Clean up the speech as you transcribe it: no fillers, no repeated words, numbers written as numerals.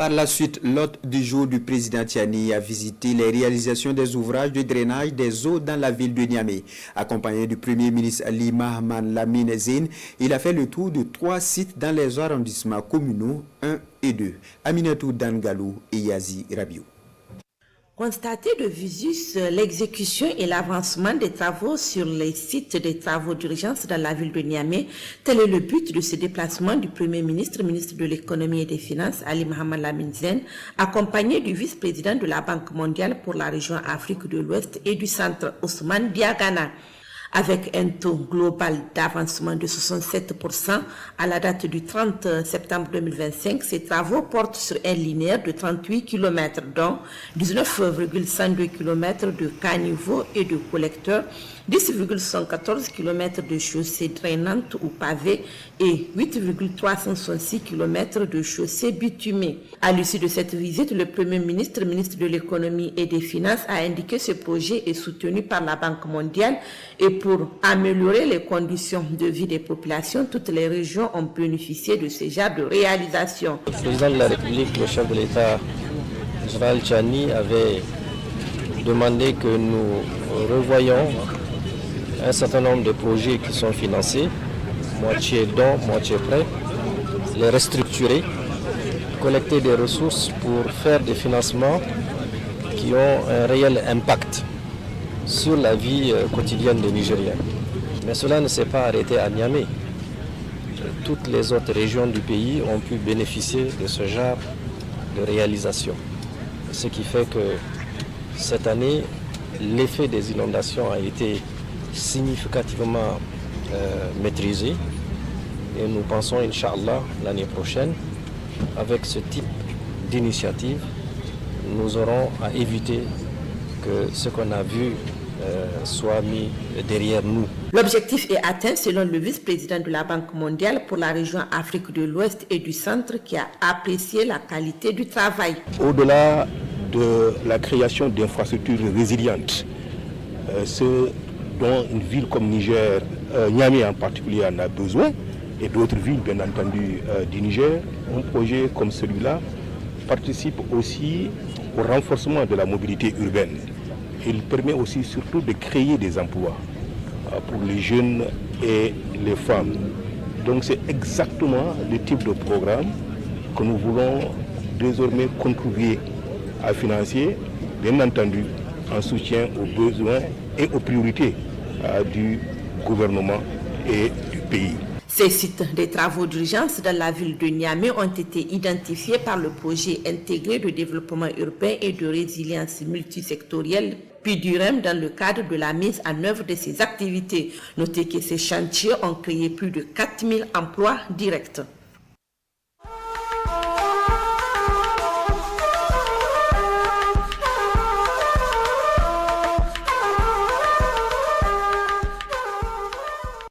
Par la suite, l'hôte du jour du président Tiani a visité les réalisations des ouvrages de drainage des eaux dans la ville de Niamey. Accompagné du premier ministre Ali Mahaman Lamine Zeine, il a fait le tour de 3 sites dans les arrondissements communaux 1 et 2. Aminatou Dangalou et Yazi Rabiou. Constater de visu l'exécution et l'avancement des travaux sur les sites des travaux d'urgence dans la ville de Niamey, tel est le but de ce déplacement du Premier ministre, ministre de l'Économie et des Finances, Ali Mahaman Lamine Zeine, accompagné du vice-président de la Banque mondiale pour la région Afrique de l'Ouest et du centre Ousmane Diagana. Avec un taux global d'avancement de 67% à la date du 30 septembre 2025, ces travaux portent sur un linéaire de 38 km, dont 19,102 km de caniveaux et de collecteurs, 10,114 km de chaussées drainantes ou pavées et 8,366 km de chaussées bitumées. À l'issue de cette visite, le Premier ministre, ministre de l'Économie et des Finances, a indiqué que ce projet est soutenu par la Banque mondiale et pour améliorer les conditions de vie des populations, toutes les régions ont bénéficié de ce genre de réalisation. Le président de la République, le chef de l'État, Général Tiani, avait demandé que nous revoyions un certain nombre de projets qui sont financés, moitié dons, moitié prêts, les restructurer, collecter des ressources pour faire des financements qui ont un réel impact sur la vie quotidienne des Nigériens. Mais cela ne s'est pas arrêté à Niamey. Toutes les autres régions du pays ont pu bénéficier de ce genre de réalisation. Ce qui fait que cette année, l'effet des inondations a été significativement maîtrisé et nous pensons, Inch'Allah, l'année prochaine, avec ce type d'initiative, nous aurons à éviter que ce qu'on a vu soit mis derrière nous. L'objectif est atteint selon le vice-président de la Banque mondiale pour la région Afrique de l'Ouest et du Centre qui a apprécié la qualité du travail. Au-delà de la création d'infrastructures résilientes, ce dont une ville comme Niger, Niamey en particulier, en a besoin, et d'autres villes bien entendu du Niger, un projet comme celui-là participe aussi au renforcement de la mobilité urbaine. Il permet aussi surtout de créer des emplois pour les jeunes et les femmes. Donc c'est exactement le type de programme que nous voulons désormais contribuer à financer, bien entendu en soutien aux besoins et aux priorités du gouvernement et du pays. Ces sites des travaux d'urgence dans la ville de Niamey ont été identifiés par le projet intégré de développement urbain et de résilience multisectorielle PIDUREM dans le cadre de la mise en œuvre de ces activités. Notez que ces chantiers ont créé plus de 4000 emplois directs.